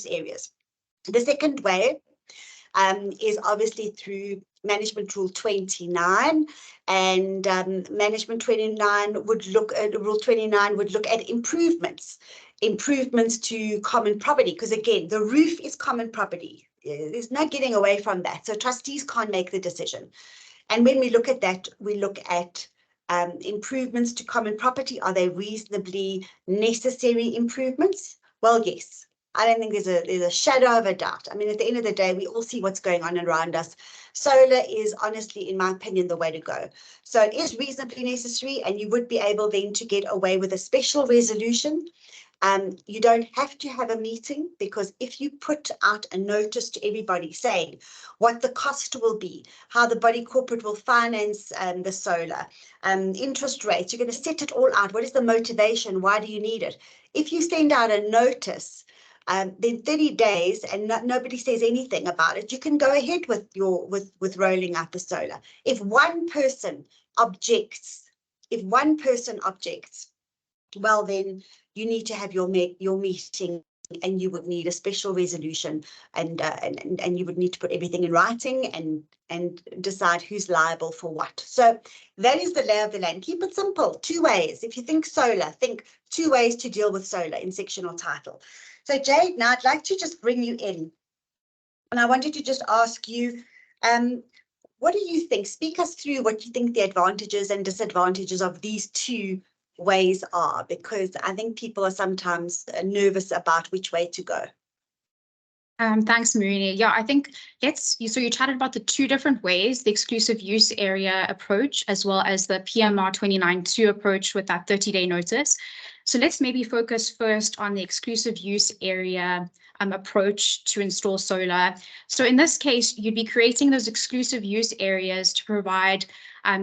use areas. The second way is obviously through Management Rule 29, and Management 29 would look at Rule 29 would look at improvements to common property, because again, the roof is common property. There's no getting away from that. So trustees can't make the decision. And when we look at that, we look at improvements to common property. Are they reasonably necessary improvements? Well, yes. I don't think there's a shadow of a doubt. I mean, at the end of the day, we all see what's going on around us. Solar is honestly, in my opinion, the way to go. So it is reasonably necessary, and you would be able then to get away with a special resolution. You don't have to have a meeting, because if you put out a notice to everybody saying what the cost will be, how the body corporate will finance the solar, interest rates, you're going to set it all out. What is the motivation? Why do you need it? If you send out a notice, then 30 days and nobody says anything about it, you can go ahead with with rolling out the solar. If one person objects, well, then you need to have your meeting, and you would need a special resolution, and you would need to put everything in writing and decide who's liable for what. So that is the lay of the land. Keep it simple. 2 ways. If you think solar, think 2 ways to deal with solar in sectional title. So Jade, now I'd like to just bring you in, and I wanted to just ask you, what do you think? Speak us through what you think the advantages and disadvantages of these 2 ways are, because I think people are sometimes nervous about which way to go. Thanks, Marina. Yeah, I think so you chatted about the 2 different ways, the exclusive use area approach, as well as the PMR 29.2 approach with that 30-day notice. So let's maybe focus first on the exclusive use area approach to install solar. So in this case, you'd be creating those exclusive use areas to provide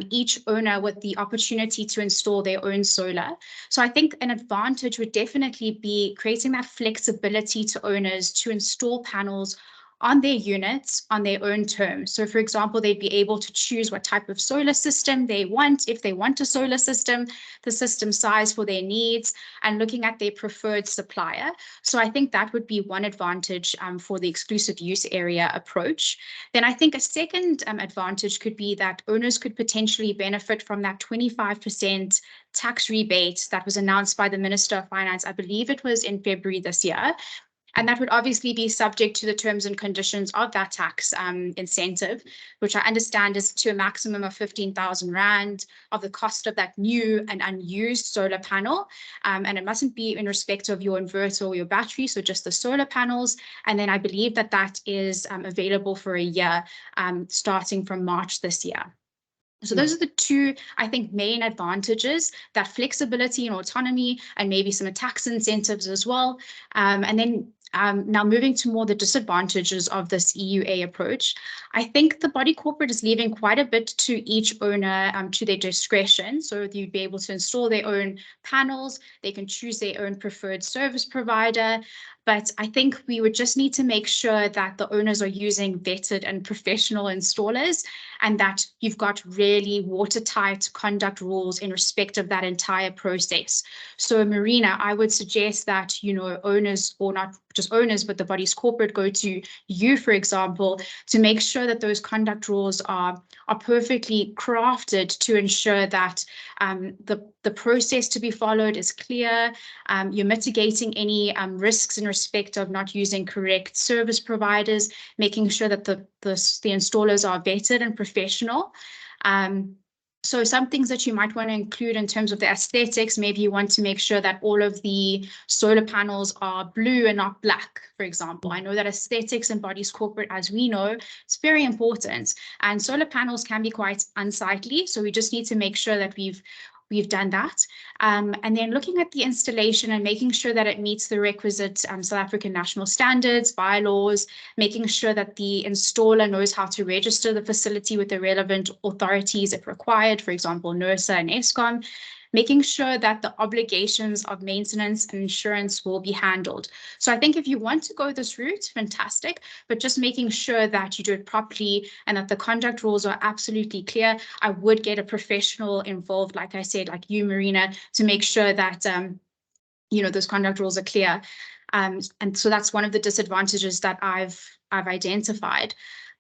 each owner with the opportunity to install their own solar. So I think an advantage would definitely be creating that flexibility to owners to install panels on their units on their own terms. So for example, they'd be able to choose what type of solar system they want, if they want a solar system, the system size for their needs, and looking at their preferred supplier. So I think that would be one advantage for the exclusive use area approach. Then I think a second advantage could be that owners could potentially benefit from that 25% tax rebate that was announced by the Minister of Finance. I believe it was in February this year. And that would obviously be subject to the terms and conditions of that tax incentive, which I understand is to a maximum of 15,000 Rand of the cost of that new and unused solar panel. And it mustn't be in respect of your inverter or your battery, so just the solar panels. And then I believe that that is available for a year starting from March this year. So those are the 2, I think, main advantages, that flexibility and autonomy, and maybe some tax incentives as well. And then now moving to more the disadvantages of this EUA approach, I think the body corporate is leaving quite a bit to each owner to their discretion. So you'd be able to install their own panels, they can choose their own preferred service provider. But I think we would just need to make sure that the owners are using vetted and professional installers, and that you've got really watertight conduct rules in respect of that entire process. So Marina, I would suggest that, you know, owners, or not just owners, but the body's corporate, go to you, for example, to make sure that those conduct rules are perfectly crafted to ensure that the process to be followed is clear. You're mitigating any risks in respect of not using correct service providers, making sure that the installers are vetted and professional. So some things that you might want to include in terms of the aesthetics, maybe you want to make sure that all of the solar panels are blue and not black, for example. I know that aesthetics in bodies corporate, as we know, it's very important. And solar panels can be quite unsightly. So we just need to make sure that we've done that. And then looking at the installation and making sure that it meets the requisite South African national standards, bylaws, making sure that the installer knows how to register the facility with the relevant authorities if required, for example, NERSA and Eskom, making sure that the obligations of maintenance and insurance will be handled. So I think if you want to go this route, fantastic, but just making sure that you do it properly and that the conduct rules are absolutely clear. I would get a professional involved, like I said, like you, Marina, to make sure that you know, those conduct rules are clear. And so that's one of the disadvantages that I've identified.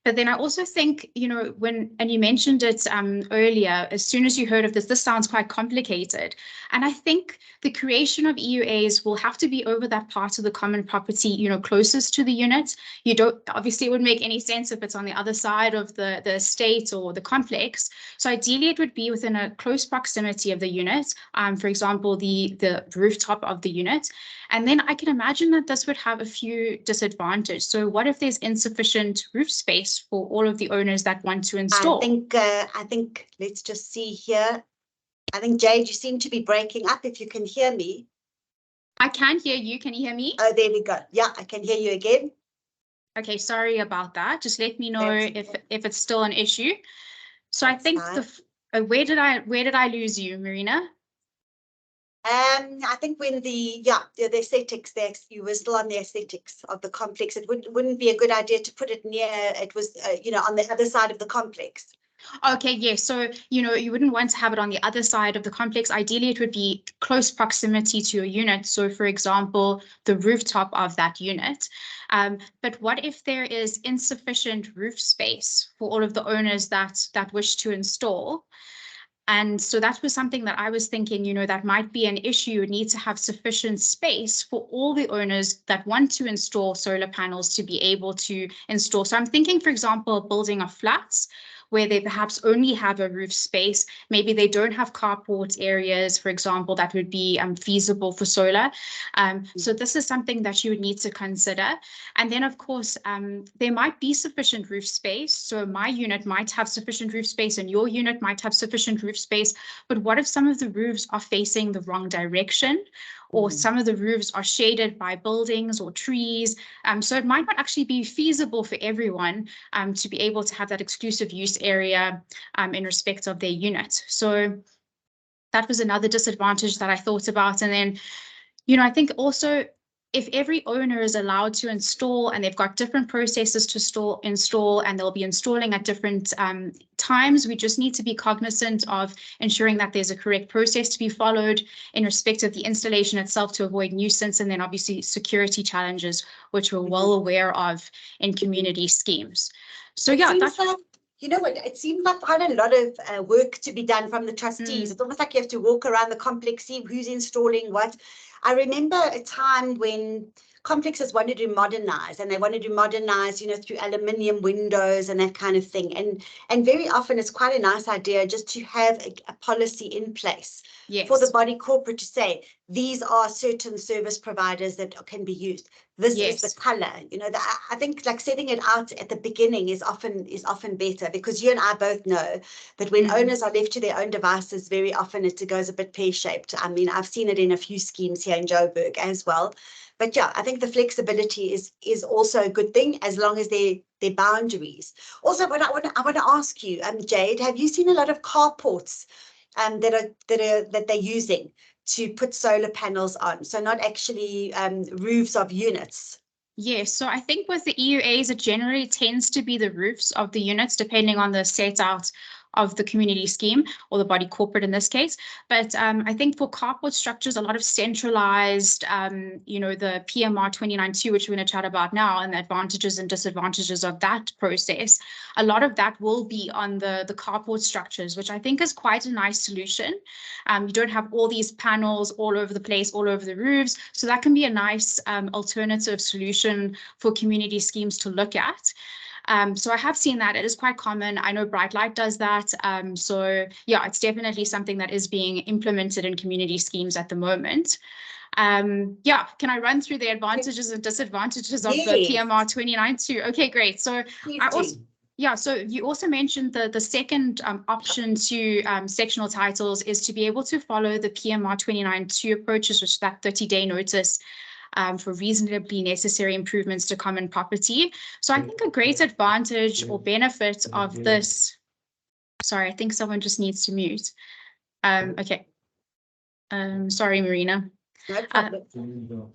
But then I also think, you know, and you mentioned it earlier, as soon as you heard of this sounds quite complicated. And I think the creation of EUAs will have to be over that part of the common property, you know, closest to the unit. You don't, obviously it wouldn't make any sense if it's on the other side of the estate or the complex. So ideally it would be within a close proximity of the unit, for example, the rooftop of the unit. And then I can imagine that this would have a few disadvantages. So what if there's insufficient roof space for all of the owners that want to install? I think let's just see here. I think, Jade, you seem to be breaking up, if you can hear me. I can hear you. Can you hear me? Oh, there we go. Yeah, I can hear you again. Okay, sorry about that. Just let me know if it's still an issue. So that's I think fine. Where did I lose you, Marina? I think when the aesthetics there, you were still on the aesthetics of the complex. It wouldn't be a good idea to put it near, it was, you know, on the other side of the complex. Okay, yes. So, you know, you wouldn't want to have it on the other side of the complex. Ideally, it would be close proximity to your unit. So, for example, the rooftop of that unit. But what if there is insufficient roof space for all of the owners that wish to install? And so that was something that I was thinking, you know, that might be an issue. You need to have sufficient space for all the owners that want to install solar panels to be able to install. So I'm thinking, for example, building of flats where they perhaps only have a roof space. Maybe they don't have carport areas, for example, that would be feasible for solar. So this is something that you would need to consider. And then, of course, there might be sufficient roof space. So my unit might have sufficient roof space and your unit might have sufficient roof space. But what if some of the roofs are facing the wrong direction? Or some of the roofs are shaded by buildings or trees. So it might not actually be feasible for everyone to be able to have that exclusive use area in respect of their unit. So that was another disadvantage that I thought about. And then, you know, I think also if every owner is allowed to install and they've got different processes to install and they'll be installing at different times, we just need to be cognizant of ensuring that there's a correct process to be followed in respect of the installation itself to avoid nuisance, and then obviously security challenges, which we're well aware of in community schemes. So yeah, that's like, you know what, it seems like quite a lot of work to be done from the trustees. It's almost like you have to walk around the complex, see who's installing what. I remember a time when complexes wanted to modernize, and they wanted to modernize, you know, through aluminium windows and that kind of thing. And very often it's quite a nice idea just to have a policy in place for the body corporate to say, these are certain service providers that can be used. This is the color, you know. I think like setting it out at the beginning is often better, because you and I both know that when owners are left to their own devices, very often it goes a bit pear-shaped. I mean, I've seen it in a few schemes here in Joburg as well. But yeah, I think the flexibility is also a good thing, as long as they're boundaries. Also, what I want to ask you, Jade, have you seen a lot of carports that they're using to put solar panels on? So not actually roofs of units. Yes, so I think with the EUAs, it generally tends to be the roofs of the units, depending on the set out of the community scheme or the body corporate in this case. But I think for carport structures, a lot of centralized, you know, the PMR 29.2, which we're going to chat about now, and the advantages and disadvantages of that process, a lot of that will be on the carport structures, which I think is quite a nice solution. You don't have all these panels all over the place, all over the roofs. So that can be a nice alternative solution for community schemes to look at. So I have seen that. It is quite common. I know Bright Light does that. So yeah, it's definitely something that is being implemented in community schemes at the moment. Yeah, can I run through the advantages and disadvantages of the PMR 29.2? Okay, great. So I also, yeah, so you also mentioned the second option to sectional titles is to be able to follow the PMR 29.2 approaches, which is that 30-day notice for reasonably necessary improvements to common property. So I think a great advantage or benefit of this, sorry, I think someone just needs to mute. Okay. Sorry, Marina. No problem.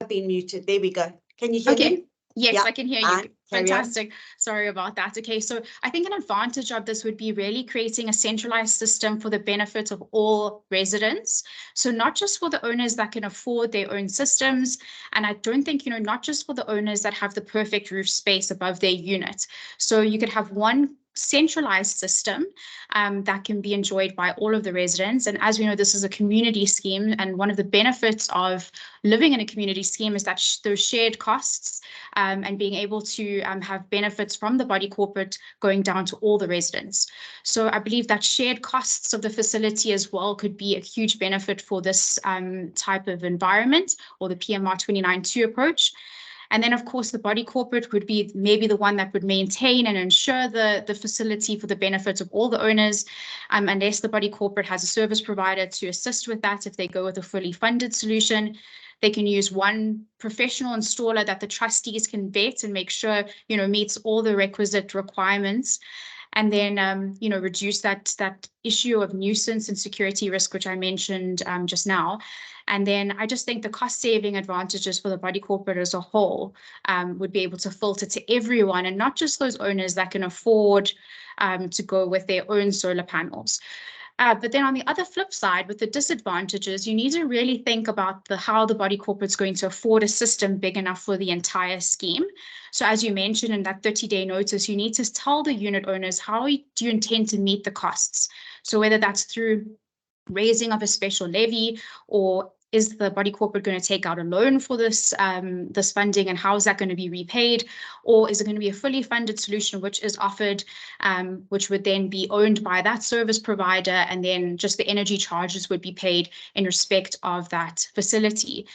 I've been muted. There we go. Can you hear me? Yes, I can hear you. Fantastic. Sorry about that. Okay, so I think an advantage of this would be really creating a centralized system for the benefit of all residents. So not just for the owners that can afford their own systems, and I don't think, not just for the owners that have the perfect roof space above their unit. So you could have one centralized system that can be enjoyed by all of the residents. And as we know, this is a community scheme, and one of the benefits of living in a community scheme is that those shared costs and being able to have benefits from the body corporate going down to all the residents. So I believe that shared costs of the facility as well could be a huge benefit for this type of environment, or the PMR 29.2 approach. And then, of course, the body corporate would be maybe the one that would maintain and ensure the facility for the benefit of all the owners, unless the body corporate has a service provider to assist with that. If they go with a fully funded solution, they can use one professional installer that the trustees can vet and make sure, meets all the requisite requirements. And then, reduce that issue of nuisance and security risk, which I mentioned just now. And then I just think the cost-saving advantages for the body corporate as a whole would be able to filter to everyone, and not just those owners that can afford to go with their own solar panels. But then on the other flip side, with the disadvantages, you need to really think about how the body corporate's going to afford a system big enough for the entire scheme. So as you mentioned in that 30-day notice, you need to tell the unit owners how do you intend to meet the costs. So whether that's through raising of a special levy, or is the body corporate going to take out a loan for this funding, and how is that going to be repaid? Or is it going to be a fully funded solution which is offered, which would then be owned by that service provider, and then just the energy charges would be paid in respect of that facility?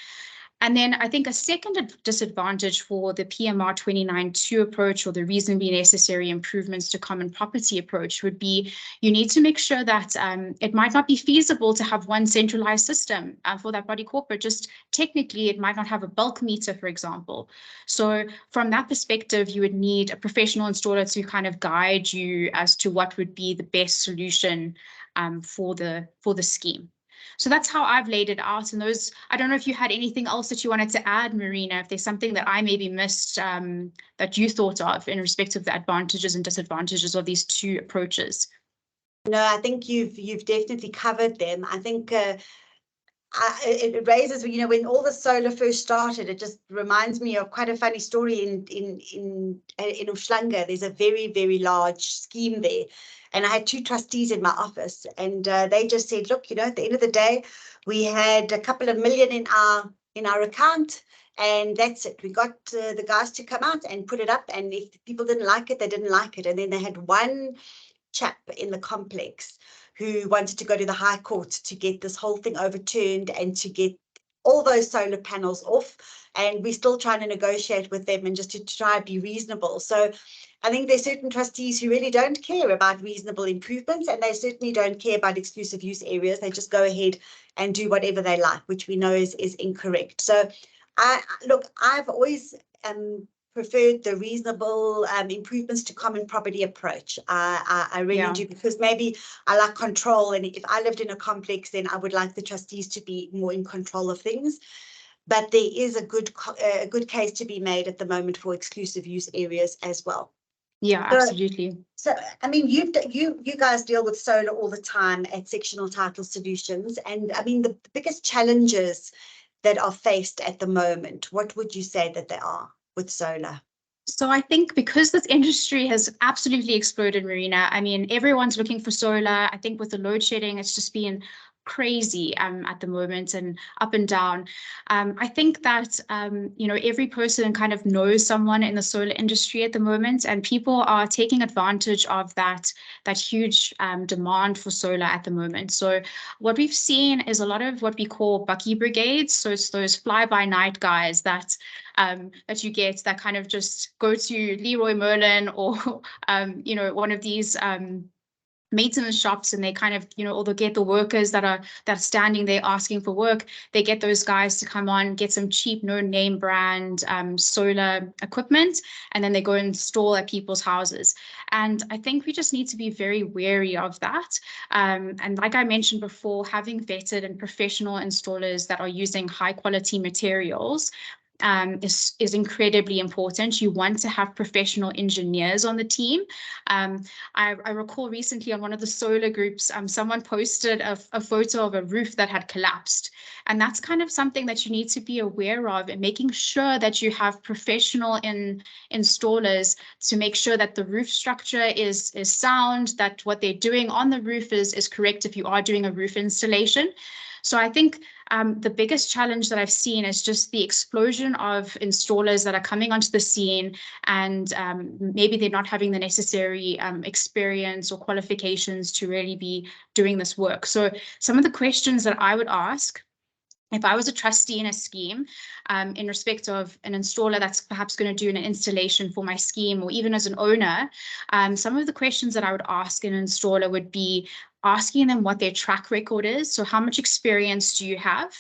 And then I think a second disadvantage for the PMR 29.2 approach, or the reasonably necessary improvements to common property approach, would be you need to make sure that it might not be feasible to have one centralized system for that body corporate. Just technically, it might not have a bulk meter, for example. So from that perspective, you would need a professional installer to kind of guide you as to what would be the best solution for the scheme. So that's how I've laid it out. And those, I don't know if you had anything else that you wanted to add, Marina, if there's something that I maybe missed that you thought of in respect of the advantages and disadvantages of these two approaches. No, I think you've definitely covered them. I think it raises, when all the solar first started, it just reminds me of quite a funny story in Umhlanga. There's a very, very large scheme there. And I had two trustees in my office, and they just said, look, at the end of the day, we had a couple of million in our account, and that's it. We got the guys to come out and put it up, and if people didn't like it, they didn't like it. And then they had one chap in the complex who wanted to go to the High Court to get this whole thing overturned and to get all those solar panels off. And we're still trying to negotiate with them and just to try and be reasonable. So I think there's certain trustees who really don't care about reasonable improvements, and they certainly don't care about exclusive use areas. They just go ahead and do whatever they like, which we know is incorrect. So I've always preferred the reasonable improvements to common property approach. I really do, because maybe I like control, and if I lived in a complex, then I would like the trustees to be more in control of things. But there is a good case to be made at the moment for exclusive use areas as well. Yeah, absolutely. So I mean, you guys deal with solar all the time at Sectional Title Solutions, and I mean the biggest challenges that are faced at the moment, what would you say that they are with solar? So I think because this industry has absolutely exploded, Marina, I mean, everyone's looking for solar. I think with the load shedding, it's just been crazy at the moment, and up and down. I think that, every person kind of knows someone in the solar industry at the moment, and people are taking advantage of that huge demand for solar at the moment. So what we've seen is a lot of what we call bucky brigades. So it's those fly-by-night guys that you get that kind of just go to Leroy Merlin or, one of these maintenance shops, and they kind of, or they'll get the workers that are standing there asking for work. They get those guys to come on, get some cheap, no name brand solar equipment, and then they go and install at people's houses. And I think we just need to be very wary of that. And like I mentioned before, having vetted and professional installers that are using high quality materials is incredibly important. You want to have professional engineers on the team. I recall recently on one of the solar groups, someone posted a photo of a roof that had collapsed. And that's kind of something that you need to be aware of, and making sure that you have professional installers to make sure that the roof structure is sound, that what they're doing on the roof is correct if you are doing a roof installation. So I think the biggest challenge that I've seen is just the explosion of installers that are coming onto the scene, and maybe they're not having the necessary experience or qualifications to really be doing this work. So some of the questions that I would ask if I was a trustee in a scheme, in respect of an installer that's perhaps going to do an installation for my scheme, or even as an owner, some of the questions that I would ask an installer would be asking them what their track record is. So how much experience do you have?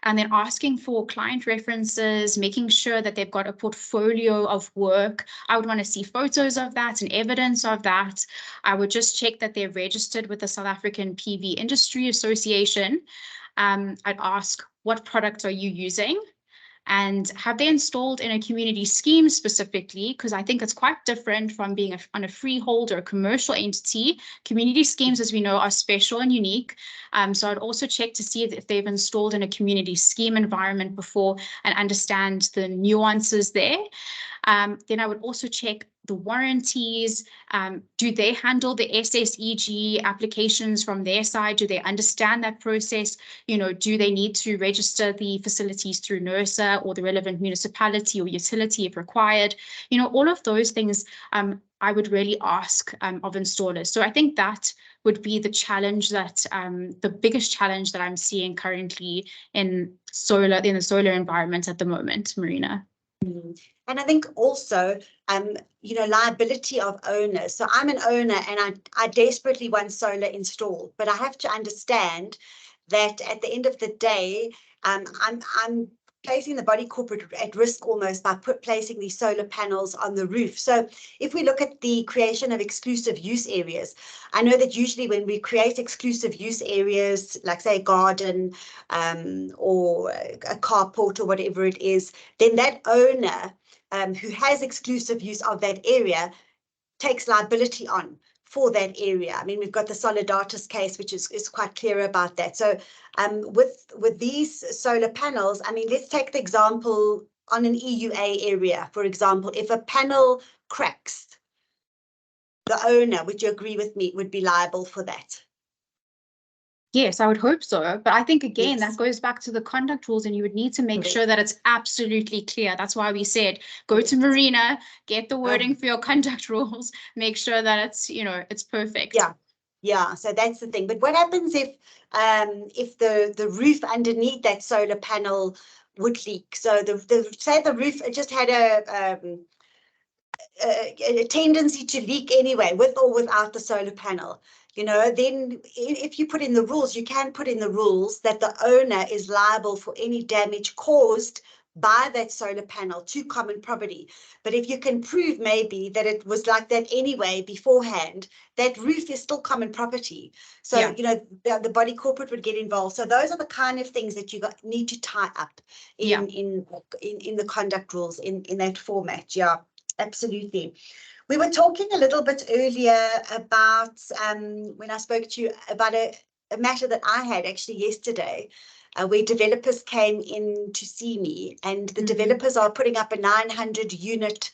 And then asking for client references, making sure that they've got a portfolio of work. I would want to see photos of that and evidence of that. I would just check that they're registered with the South African PV Industry Association. I'd ask, what products are you using? And have they installed in a community scheme specifically? Because I think it's quite different from being on a freehold or a commercial entity. Community schemes, as we know, are special and unique. So I'd also check to see if they've installed in a community scheme environment before and understand the nuances there. Then I would also check the warranties. Do they handle the SSEG applications from their side? Do they understand that process? You know, do they need to register the facilities through NERSA or the relevant municipality or utility if required? You know, all of those things I would really ask of installers. So I think that would be the challenge that the biggest challenge that I'm seeing currently in the solar environment at the moment, Marina. And I think also, you know, liability of owners. So I'm an owner and I desperately want solar installed, but I have to understand that at the end of the day, I'm placing the body corporate at risk almost by placing these solar panels on the roof. So if we look at the creation of exclusive use areas, I know that usually when we create exclusive use areas, like say a garden or a carport or whatever it is, then that owner who has exclusive use of that area takes liability on for that area. I mean, we've got the Solidatus case, which is quite clear about that. So with these solar panels, I mean, let's take the example on an EUA area, for example, if a panel cracks, the owner, would you agree with me, would be liable for that? Yes, I would hope so. But I think, again, Yes. that goes back to the conduct rules, and you would need to make sure that it's absolutely clear. That's why we said, go to Marina, get the wording for your conduct rules, make sure that it's, you know, it's perfect. Yeah. Yeah, so that's the thing. But what happens if the roof underneath that solar panel would leak? So say the roof just had a tendency to leak anyway, with or without the solar panel. You know, then if you put in the rules, you can put in the rules that the owner is liable for any damage caused by that solar panel to common property. But if you can prove maybe that it was like that anyway beforehand, that roof is still common property. So, yeah, you know, the body corporate would get involved. So those are the kind of things that you need to tie up in the conduct rules in that format. Yeah, absolutely. We were talking a little bit earlier about when I spoke to you about a matter that I had actually yesterday, where developers came in to see me, and the developers are putting up a 900 unit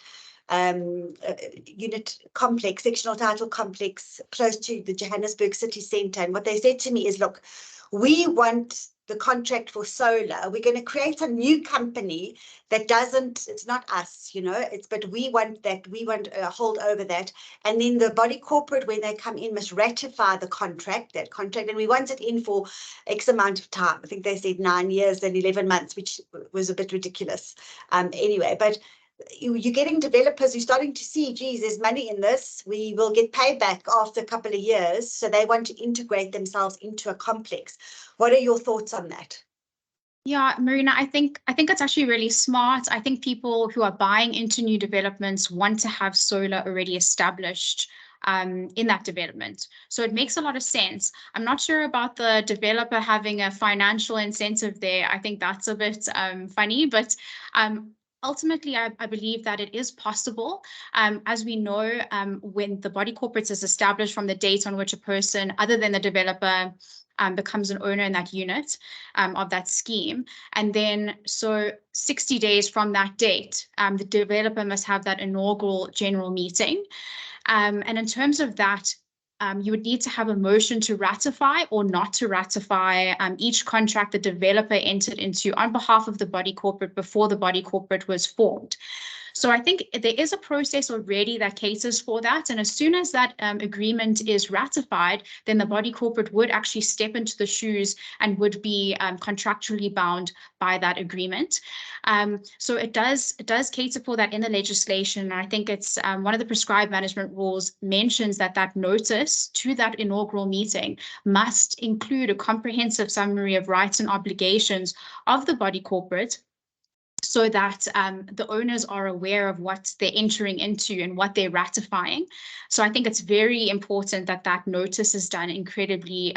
complex, sectional title complex, close to the Johannesburg city centre. And what they said to me is, look, we want the contract for solar. We're going to create a new company that doesn't, it's not us, you know, but we want that, we want a hold over that. And then the body corporate, when they come in, must ratify the contract, and we want it in for X amount of time. I think they said 9 years and 11 months, which was a bit ridiculous. Anyway, but you're getting developers who are starting to see, geez, there's money in this. We will get paid back after a couple of years. So they want to integrate themselves into a complex. What are your thoughts on that? Yeah, Marina, I think it's actually really smart. I think people who are buying into new developments want to have solar already established in that development. So it makes a lot of sense. I'm not sure about the developer having a financial incentive there. I think that's a bit funny, but ultimately, I believe that it is possible. As we know, when the body corporate is established from the date on which a person other than the developer becomes an owner in that unit of that scheme. And then so 60 days from that date, the developer must have that inaugural general meeting. And in terms of that, you would need to have a motion to ratify or not to ratify each contract the developer entered into on behalf of the body corporate before the body corporate was formed. So I think there is a process already that caters for that. And as soon as that agreement is ratified, then the body corporate would actually step into the shoes and would be contractually bound by that agreement. So it does cater for that in the legislation. And I think it's one of the prescribed management rules mentions that that notice to that inaugural meeting must include a comprehensive summary of rights and obligations of the body corporate, so that the owners are aware of what they're entering into and what they're ratifying. So I think it's very important that that notice is done incredibly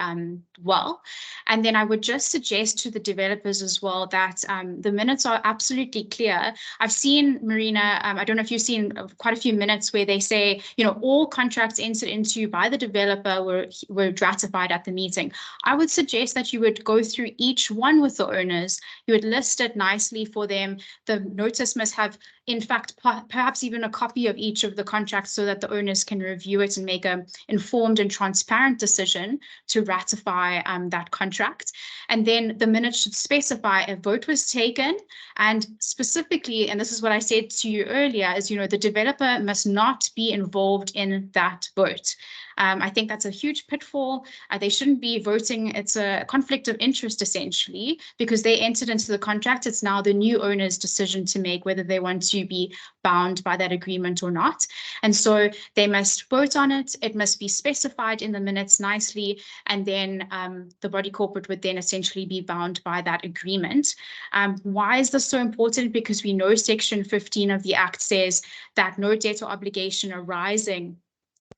well. And then I would just suggest to the developers as well that the minutes are absolutely clear. I've seen, Marina, I don't know if you've seen quite a few minutes where they say, you know, all contracts entered into by the developer were ratified at the meeting. I would suggest that you would go through each one with the owners. You would list it nicely for them. The notice must have, in fact, perhaps even a copy of each of the contracts so that the owners can review it and make an informed and transparent decision to ratify that contract. And then the minutes should specify a vote was taken, and specifically, and this is what I said to you earlier, is, you know, the developer must not be involved in that vote. I think that's a huge pitfall. They shouldn't be voting. It's a conflict of interest, essentially, because they entered into the contract. It's now the new owner's decision to make whether they want to be bound by that agreement or not. And so they must vote on it. It must be specified in the minutes nicely. And then the body corporate would then essentially be bound by that agreement. Why is this so important? Because we know Section 15 of the Act says that no debt or obligation arising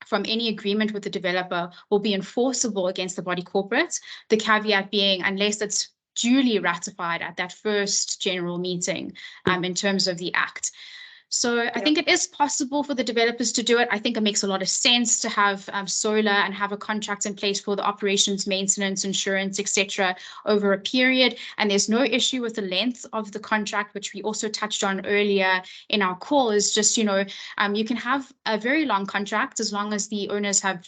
from any agreement with the developer will be enforceable against the body corporate. The caveat being, unless it's duly ratified at that first general meeting in terms of the Act. So I think it is possible for the developers to do it. I think it makes a lot of sense to have solar and have a contract in place for the operations, maintenance, insurance, etc. over a period. And there's no issue with the length of the contract, which we also touched on earlier in our call, is just, you know, you can have a very long contract as long as the owners have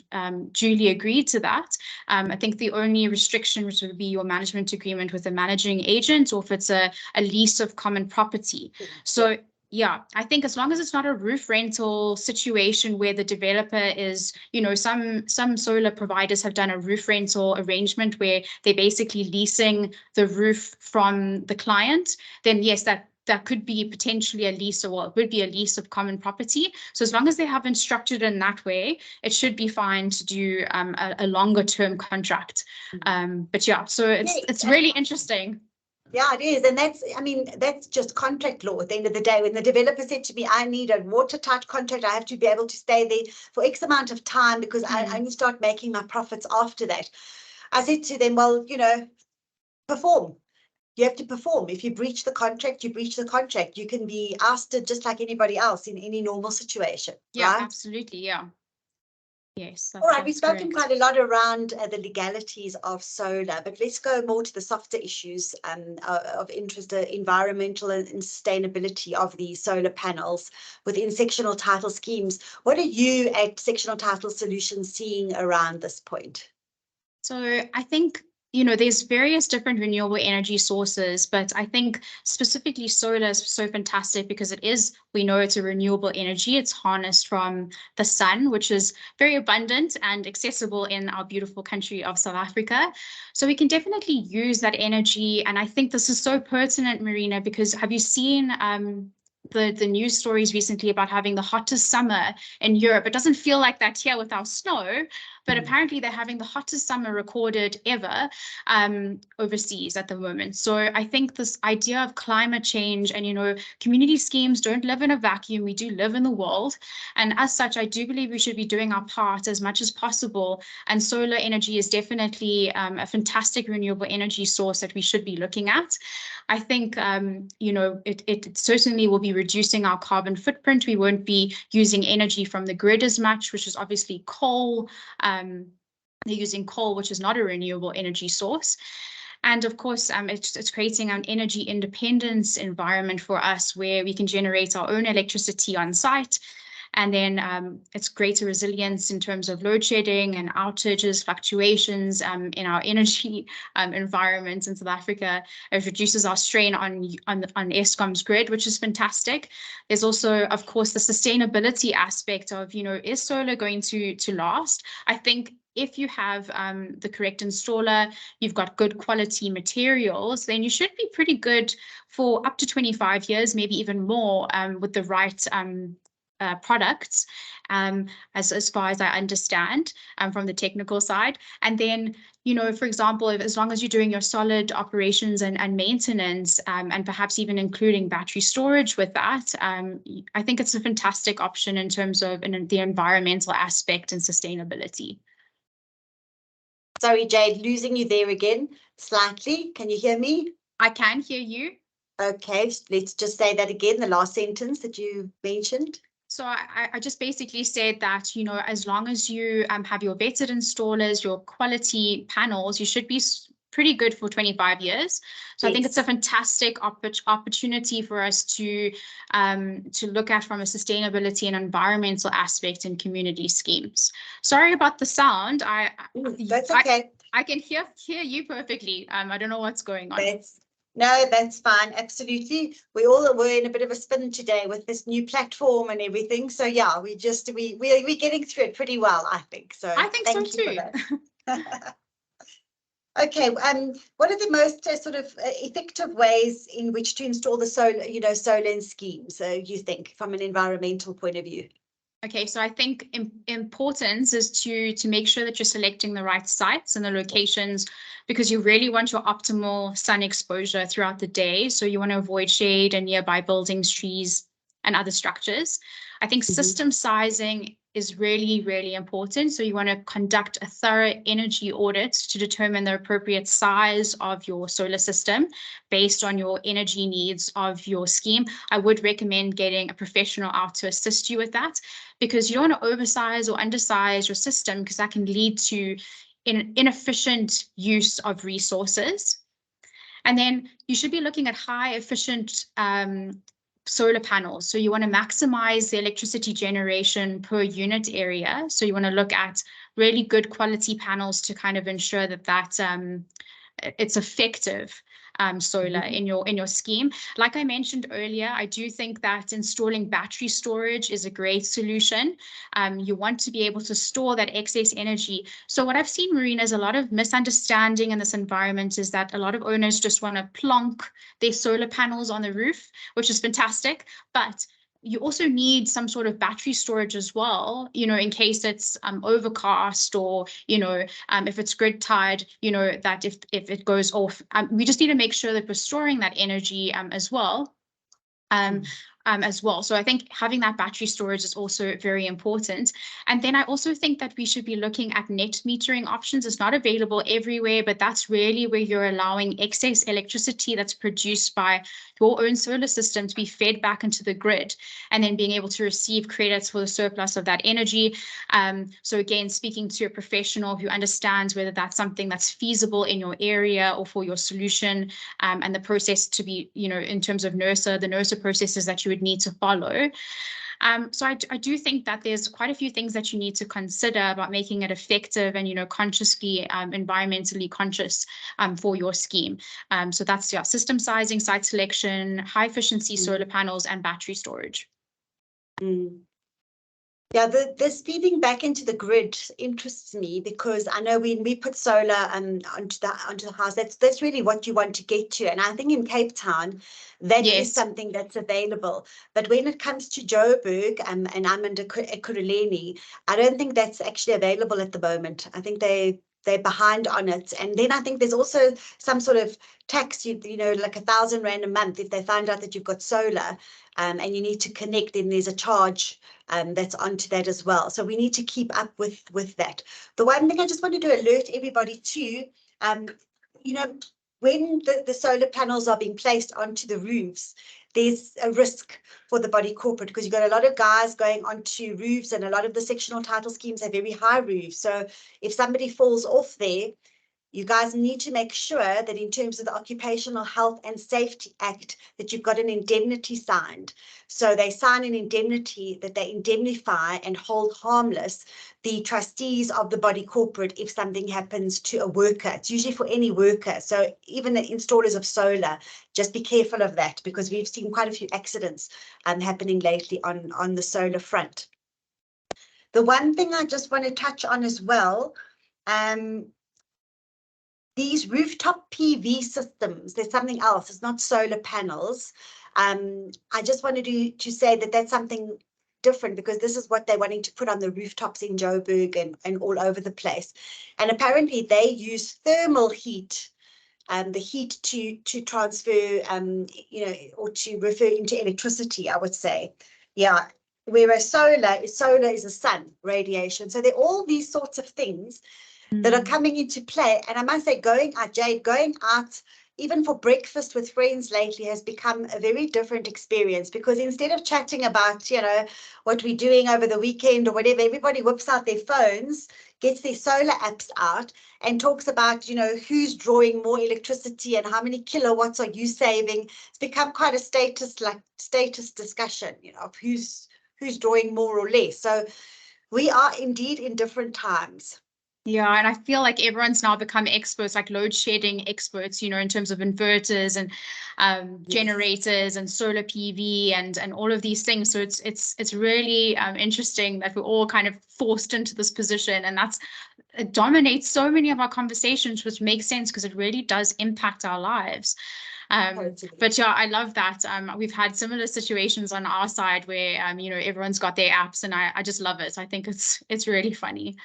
duly agreed to that. I think the only restriction would be your management agreement with a managing agent, or if it's a lease of common property. So yeah, I think as long as it's not a roof rental situation where the developer is, you know, some solar providers have done a roof rental arrangement where they're basically leasing the roof from the client, then yes, that could be potentially a lease, or well, it would be a lease of common property. So as long as they haven't structured in that way, it should be fine to do a longer term contract. But yeah, so it's really interesting. Yeah, it is. And that's, I mean, that's just contract law at the end of the day. When the developer said to me, I need a watertight contract, I have to be able to stay there for X amount of time because I only start making my profits after that. I said to them, well, you know, perform. You have to perform. If you breach the contract, you breach the contract. You can be ousted just like anybody else in any normal situation. Yeah, right? Absolutely. Yeah. Yes. All right, we've spoken quite a lot around the legalities of solar, but let's go more to the softer issues of interest, the environmental and sustainability of the solar panels within sectional title schemes. What are you at Sectional Title Solutions seeing around this point? So I think, you know, there's various different renewable energy sources, but I think specifically solar is so fantastic because it is, we know it's a renewable energy. It's harnessed from the sun, which is very abundant and accessible in our beautiful country of South Africa. So we can definitely use that energy. And I think this is so pertinent, Marina, because have you seen the news stories recently about having the hottest summer in Europe? It doesn't feel like that here with our snow, but apparently they're having the hottest summer recorded ever overseas at the moment. So I think this idea of climate change and, you know, community schemes don't live in a vacuum. We do live in the world. And as such, I do believe we should be doing our part as much as possible. And solar energy is definitely a fantastic renewable energy source that we should be looking at. I think, you know, it certainly will be reducing our carbon footprint. We won't be using energy from the grid as much, which is obviously coal. They're using coal, which is not a renewable energy source. And of course, it's creating an energy independence environment for us where we can generate our own electricity on site. And then it's greater resilience in terms of load shedding and outages, fluctuations in our energy environment in South Africa. It reduces our strain on Eskom's grid, which is fantastic. There's also, of course, the sustainability aspect of, you know, is solar going to last? I think if you have the correct installer, you've got good quality materials, then you should be pretty good for up to 25 years, maybe even more with the right products, as far as I understand from the technical side. And then, you know, for example, as long as you're doing your solid operations and maintenance, and perhaps even including battery storage with that, I think it's a fantastic option in terms of the environmental aspect and sustainability. Sorry, Jade, losing you there again slightly. Can you hear me? I can hear you. Okay, let's just say that again, the last sentence that you mentioned. So I just basically said that, you know, as long as you have your vetted installers, your quality panels, you should be pretty good for 25 years. So yes. I think it's a fantastic opportunity for us to look at from a sustainability and environmental aspect in community schemes. Sorry about the sound. That's okay. I can hear you perfectly. I don't know what's going on. No, that's fine. Absolutely. We're in a bit of a spin today with this new platform and everything. So yeah, we're getting through it pretty well, I think. So I think thank so you too. For that. Okay. What are the most sort of effective ways in which to install the solar schemes? You think from an environmental point of view? Okay, so I think importance is to make sure that you're selecting the right sites and the locations, because you really want your optimal sun exposure throughout the day. So you want to avoid shade and nearby buildings, trees, and other structures. I think system sizing is really, really important. So you want to conduct a thorough energy audit to determine the appropriate size of your solar system based on your energy needs of your scheme. I would recommend getting a professional out to assist you with that, because you don't want to oversize or undersize your system, because that can lead to inefficient use of resources. And then you should be looking at high efficient solar panels. So you want to maximize the electricity generation per unit area. So you want to look at really good quality panels to kind of ensure that it's effective solar in your scheme. Like I mentioned earlier, I do think that installing battery storage is a great solution. You want to be able to store that excess energy. So what I've seen, Marina, is a lot of misunderstanding in this environment is that a lot of owners just want to plonk their solar panels on the roof, which is fantastic, but you also need some sort of battery storage as well, you know, in case it's overcast, or, you know, if it's grid tied, you know, that if it goes off, we just need to make sure that we're storing that energy as well. So I think having that battery storage is also very important. And then I also think that we should be looking at net metering options. It's not available everywhere, but that's really where you're allowing excess electricity that's produced by your own solar system to be fed back into the grid, and then being able to receive credits for the surplus of that energy. So again, speaking to a professional who understands whether that's something that's feasible in your area or for your solution, and the process to be, you know, in terms of NERSA, the NERSA processes that you would need to follow. So I do think that there's quite a few things that you need to consider about making it effective and, you know, consciously environmentally conscious for your scheme. So that's system sizing, site selection, high efficiency solar panels, and battery storage. Yeah, this feeding back into the grid interests me, because I know when we put solar onto the house, that's really what you want to get to. And I think in Cape Town, that is Yes. something that's available. But when it comes to Joburg, and I'm under Ekurhuleni, I don't think that's actually available at the moment. I think they're behind on it. And then I think there's also some sort of tax, you know, like R1,000 a month if they find out that you've got solar, and you need to connect, then there's a charge that's onto that as well. So we need to keep up with that. The one thing I just wanted to alert everybody to, you know, when the solar panels are being placed onto the roofs, there's a risk for the body corporate, because you've got a lot of guys going onto roofs, and a lot of the sectional title schemes have very high roofs. So if somebody falls off there, you guys need to make sure that in terms of the Occupational Health and Safety Act, that you've got an indemnity signed. So they sign an indemnity that they indemnify and hold harmless the trustees of the body corporate if something happens to a worker. It's usually for any worker. So even the installers of solar, just be careful of that, because we've seen quite a few accidents happening lately on the solar front. The one thing I just want to touch on as well, these rooftop PV systems, there's something else, it's not solar panels. I just wanted to say that that's something different, because this is what they're wanting to put on the rooftops in Joburg and all over the place. And apparently they use thermal heat, the heat to transfer, you know, or to refer into electricity, I would say. Yeah, whereas solar is a sun radiation. So there are all these sorts of things that are coming into play. And I must say, going out, even for breakfast with friends lately, has become a very different experience, because instead of chatting about, you know, what we're doing over the weekend or whatever, everybody whips out their phones, gets their solar apps out, and talks about, you know, who's drawing more electricity and how many kilowatts are you saving. It's become quite a status discussion, you know, of who's drawing more or less. So we are indeed in different times. Yeah, and I feel like everyone's now become experts, like load shedding experts, you know, in terms of inverters and generators and solar PV and all of these things. So it's really interesting that we're all kind of forced into this position, and it dominates so many of our conversations, which makes sense because it really does impact our lives. But yeah, I love that. We've had similar situations on our side where you know, everyone's got their apps, and I just love it. I think it's really funny.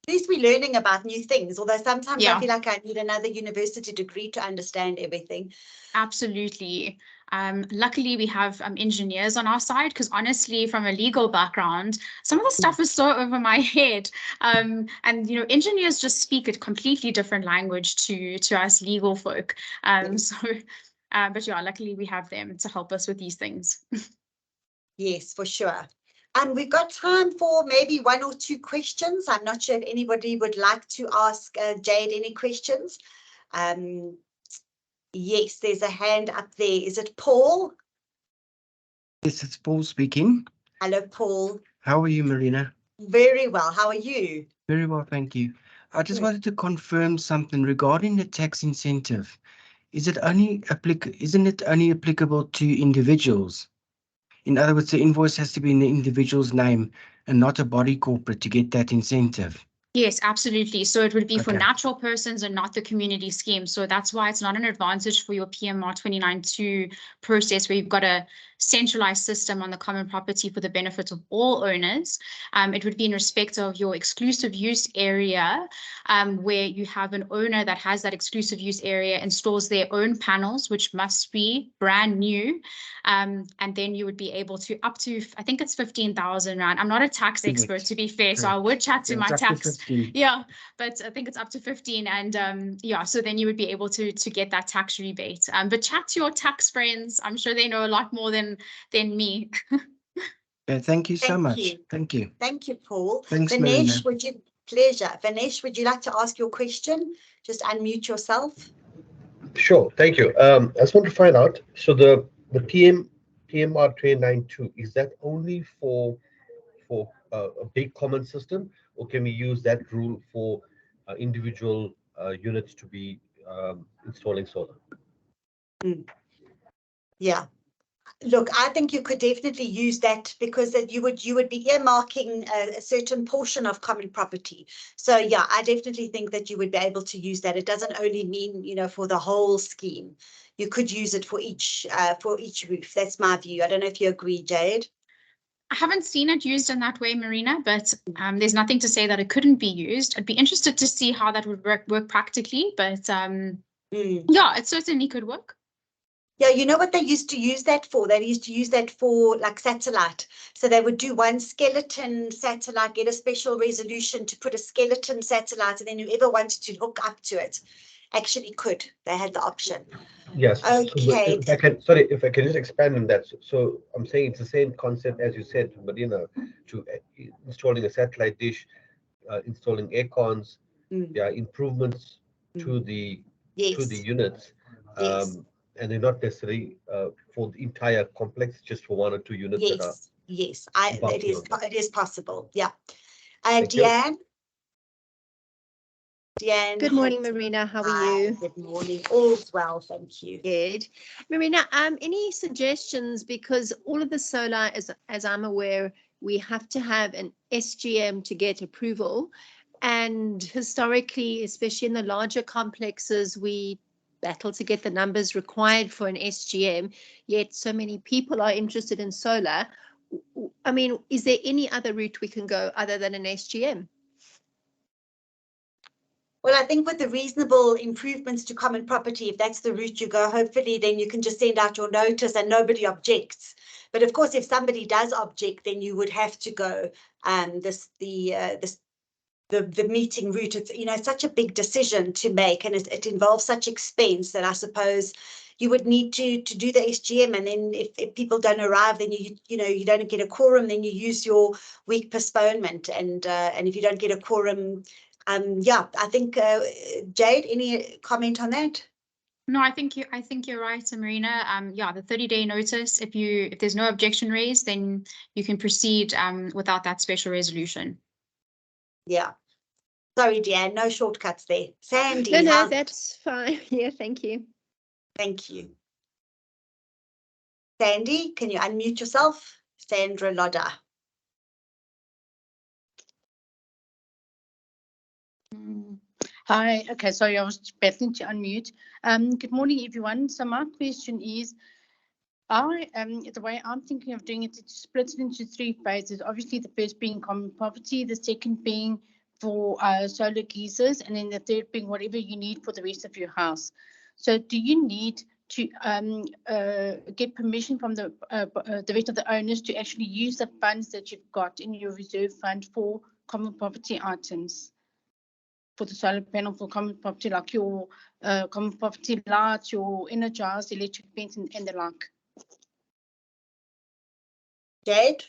At least we're learning about new things, although sometimes Yeah. I feel like I need another university degree to understand everything. Absolutely. Luckily, we have engineers on our side, because honestly, from a legal background, some of the stuff is so over my head. And you know, engineers just speak a completely different language to us legal folk. Yes. But yeah, luckily we have them to help us with these things. Yes, for sure. And we've got time for maybe one or two questions. I'm not sure if anybody would like to ask Jade any questions. Yes, there's a hand up there. Is it Paul? Yes, it's Paul speaking. Hello, Paul. How are you, Marina? Very well. How are you? Very well, thank you. I just Good. wanted to confirm something regarding the tax incentive. Isn't it only applicable to individuals? In other words, the invoice has to be in the individual's name and not a body corporate to get that incentive. Yes, absolutely. So it would be for Okay. natural persons and not the community scheme. So that's why it's not an advantage for your PMR 29.2 process, where you've got a centralized system on the common property for the benefit of all owners. It would be in respect of your exclusive use area, where you have an owner that has that exclusive use area, installs their own panels, which must be brand new. And then you would be able to up to, I think it's 15,000 rand. I'm not a tax expert, to be fair, so I would chat to my tax. Yeah, but I think it's up to 15, and yeah, so then you would be able to get that tax rebate. But chat to your tax friends. I'm sure they know a lot more than me. Thank you so Thank much. you. Thank you. Thank you, Paul. Thanks, Marina. Vinesh, pleasure. Vinesh, would you like to ask your question? Just unmute yourself. Sure, thank you. I just want to find out, so the PMR 292, is that only for a big common system, or can we use that rule for individual units to be installing solar? Yeah. Look, I think you could definitely use that because that you would be earmarking a certain portion of common property. So yeah, I definitely think that you would be able to use that. It doesn't only mean, you know, for the whole scheme. You could use it for each roof. That's my view. I don't know if you agree, Jade. I haven't seen it used in that way, Marina, but there's nothing to say that it couldn't be used. I'd be interested to see how that would work practically, but yeah, it certainly could work. Yeah, you know what they used to use that for? They used to use that for like satellite. So they would do one skeleton satellite, get a special resolution to put a skeleton satellite, and then whoever wanted to hook up to it actually could. They had the option. Yes. Okay. So if I can just expand on that. So I'm saying it's the same concept as you said, but you know, to installing a satellite dish, installing air cons, yeah, improvements to the Yes. units, Yes. and they're not necessarily for the entire complex, just for one or two units that are. Yes. above It is possible. Yeah. Thank you. Deanne. Good morning, Marina. How are you? Good morning. All's well, thank you. Good. Marina, any suggestions? Because all of the solar, as I'm aware, we have to have an SGM to get approval. And historically, especially in the larger complexes, we battle to get the numbers required for an SGM, yet so many people are interested in solar. I mean, is there any other route we can go other than an SGM? Well, I think with the reasonable improvements to common property, if that's the route you go, hopefully then you can just send out your notice and nobody objects. But of course, if somebody does object, then you would have to go the meeting route. It's, you know, such a big decision to make, and it involves such expense that I suppose you would need to do the SGM, and then if people don't arrive, then you don't get a quorum, then you use your week postponement, and if you don't get a quorum, yeah, I think Jade, any comment on that? No, I think you're right, Marina. Yeah, the 30-day notice. If there's no objection raised, then you can proceed without that special resolution. Yeah. Sorry, Deanne, no shortcuts there. Sandy. No, that's fine. Yeah, thank you. Thank you. Sandy, can you unmute yourself? Sandra Lodder. Hi. Okay, sorry, I was battling to unmute. Good morning, everyone. So my question is, the way I'm thinking of doing it, it's split it into three phases. Obviously, the first being common property, the second being for solar geysers, and then the third being whatever you need for the rest of your house. So do you need to get permission from the rest of the owners to actually use the funds that you've got in your reserve fund for common property items? For the solar panel, for common property, like your common property lights, your energized electric fence, and the like. Jade?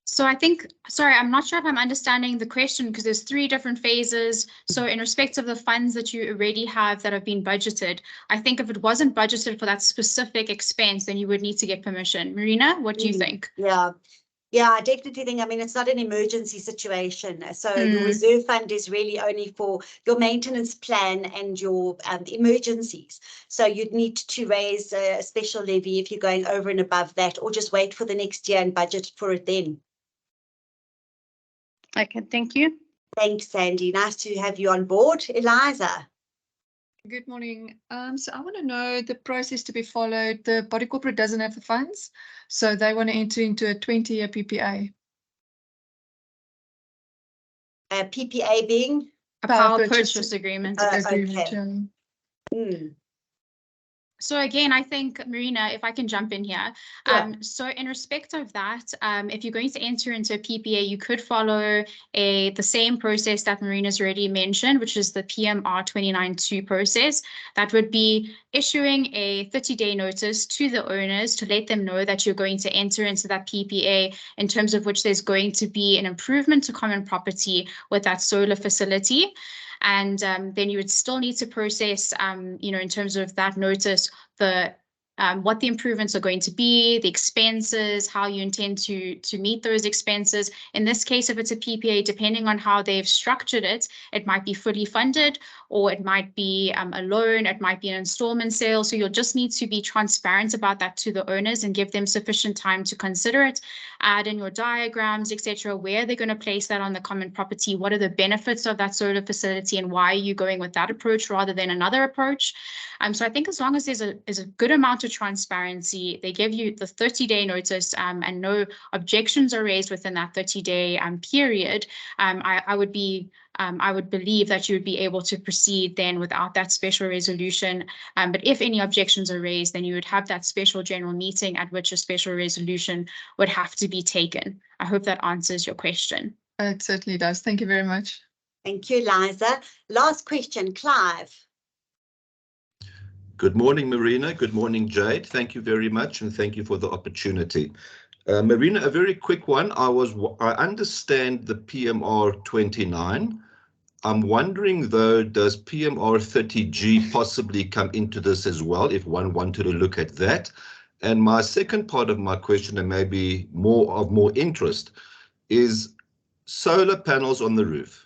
So I think, sorry, I'm not sure if I'm understanding the question, because there's three different phases. So in respect of the funds that you already have that have been budgeted, I think if it wasn't budgeted for that specific expense, then you would need to get permission. Marina, what do you think? Yeah, I definitely think, I mean, it's not an emergency situation. So your reserve fund is really only for your maintenance plan and your emergencies. So you'd need to raise a special levy if you're going over and above that, or just wait for the next year and budget for it then. Okay, thank you. Thanks, Sandy. Nice to have you on board. Eliza. Good morning. So I want to know the process to be followed. The body corporate doesn't have the funds, so they want to enter into a 20-year PPA. PPA being? A power purchase agreement. Agreement. Okay. So again, I think, Marina, if I can jump in here. So in respect of that, if you're going to enter into a PPA, you could follow the same process that Marina's already mentioned, which is the PMR 29.2 process. That would be issuing a 30-day notice to the owners to let them know that you're going to enter into that PPA, in terms of which there's going to be an improvement to common property with that solar facility. And then you would still need to process, in terms of that notice, the what the improvements are going to be, the expenses, how you intend to meet those expenses. In this case, if it's a PPA, depending on how they've structured it, it might be fully funded, or it might be a loan, it might be an installment sale. So you'll just need to be transparent about that to the owners and give them sufficient time to consider it, add in your diagrams, etc. Where they're going to place that on the common property, what are the benefits of that solar facility, and why are you going with that approach rather than another approach. So I think as long as there's a good amount of transparency, they give you the 30-day notice, and no objections are raised within that 30-day period, I would believe that you would be able to proceed then without that special resolution. But if any objections are raised, then you would have that special general meeting at which a special resolution would have to be taken. I hope that answers your question. It certainly does. Thank you very much. Thank you, Liza. Last question, Clive. Good morning, Marina. Good morning, Jade. Thank you very much, and thank you for the opportunity. Marina, a very quick one. I understand the PMR 29. I'm wondering though, does PMR 30G possibly come into this as well, if one wanted to look at that? And my second part of my question, and maybe more interest, is solar panels on the roof.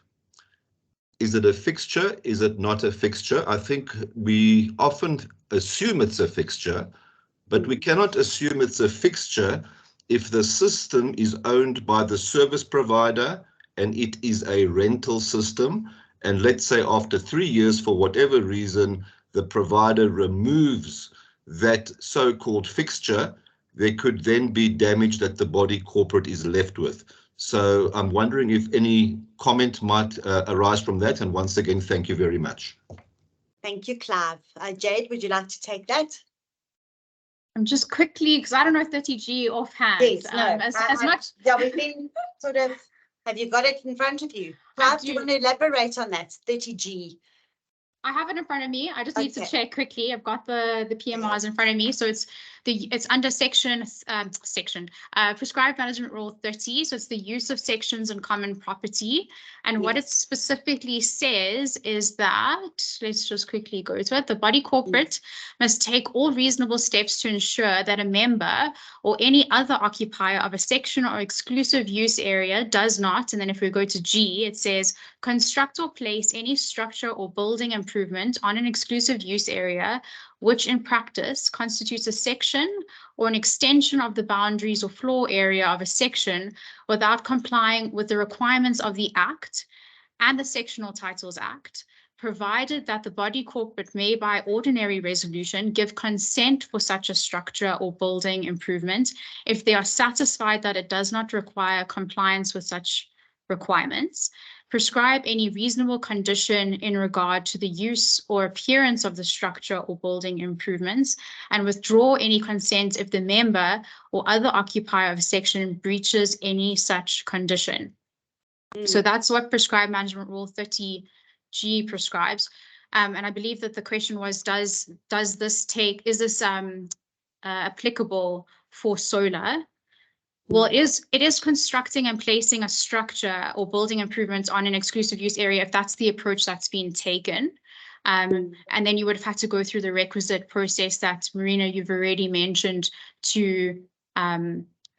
Is it a fixture? Is it not a fixture? I think we often assume it's a fixture, but we cannot assume it's a fixture if the system is owned by the service provider and it is a rental system. And let's say after 3 years, for whatever reason, the provider removes that so-called fixture, there could then be damage that the body corporate is left with. So I'm wondering if any comment might arise from that. And once again, thank you very much. Thank you, Clive. Jade, would you like to take that? I'm just quickly, because I don't know 30G offhand. Yes, no, as much. Yeah, we've been sort of, have you got it in front of you? Clive, do you want to elaborate on that, 30G? I have it in front of me. I just need to check quickly. I've got the PMRs in front of me. So it's under section prescribed management rule 30. So it's the use of sections in common property. And what it specifically says is that, let's just quickly go to it. The body corporate must take all reasonable steps to ensure that a member or any other occupier of a section or exclusive use area does not, and then if we go to G, it says construct or place any structure or building improvement on an exclusive use area, which in practice constitutes a section or an extension of the boundaries or floor area of a section without complying with the requirements of the Act and the Sectional Titles Act, provided that the body corporate may by ordinary resolution give consent for such a structure or building improvement if they are satisfied that it does not require compliance with such requirements, prescribe any reasonable condition in regard to the use or appearance of the structure or building improvements, and withdraw any consent if the member or other occupier of a section breaches any such condition. So that's what prescribed management rule 30G prescribes. And I believe that the question was, is this applicable for solar? Well, it is constructing and placing a structure or building improvements on an exclusive use area if that's the approach that's been taken. And then you would have had to go through the requisite process that, Marina, you've already mentioned to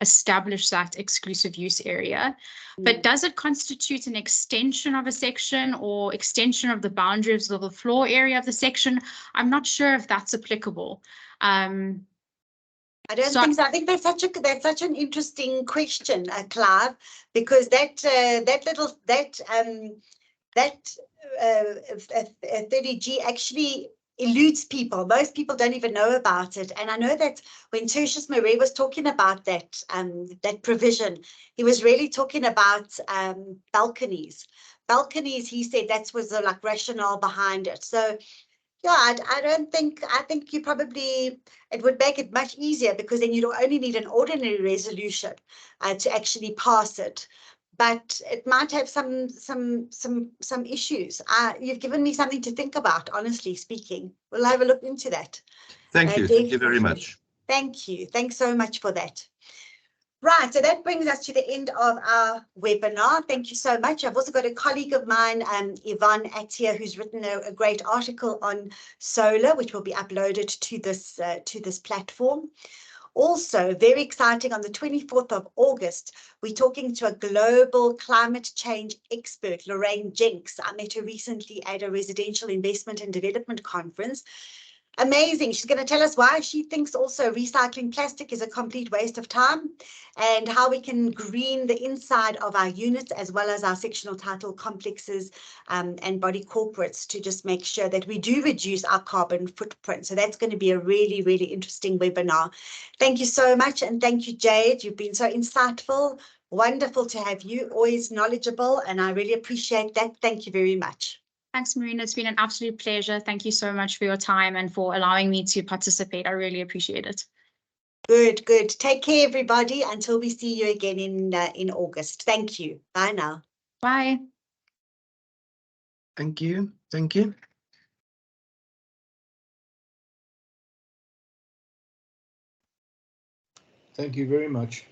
establish that exclusive use area. But does it constitute an extension of a section or extension of the boundaries of the floor area of the section? I'm not sure if that's applicable. I don't think so. I think that's such an interesting question, Clive, because that 30G actually eludes people. Most people don't even know about it. And I know that when Tertius Marais was talking about that provision, he was really talking about balconies. Balconies, he said that was the rationale behind it. So yeah, I think you probably, it would make it much easier because then you only need an ordinary resolution to actually pass it. But it might have some issues. You've given me something to think about, honestly speaking. We'll have a look into that. Thank you. Thank you very much. Thank you. Thanks so much for that. Right, so that brings us to the end of our webinar. Thank you so much. I've also got a colleague of mine, Yvonne Attia, who's written a great article on solar, which will be uploaded to this platform. Also, very exciting, on the 24th of August, we're talking to a global climate change expert, Lorraine Jenks. I met her recently at a residential investment and development conference. Amazing. She's going to tell us why she thinks also recycling plastic is a complete waste of time, and how we can green the inside of our units as well as our sectional title complexes and body corporates, to just make sure that we do reduce our carbon footprint. So that's going to be a really, really interesting webinar. Thank you so much. And thank you, Jade. You've been so insightful. Wonderful to have you, always knowledgeable, and I really appreciate that. Thank you very much. Thanks, Marina. It's been an absolute pleasure. Thank you so much for your time and for allowing me to participate. I really appreciate it. Good, good. Take care, everybody, until we see you again in August. Thank you. Bye now. Bye. Thank you. Thank you. Thank you very much.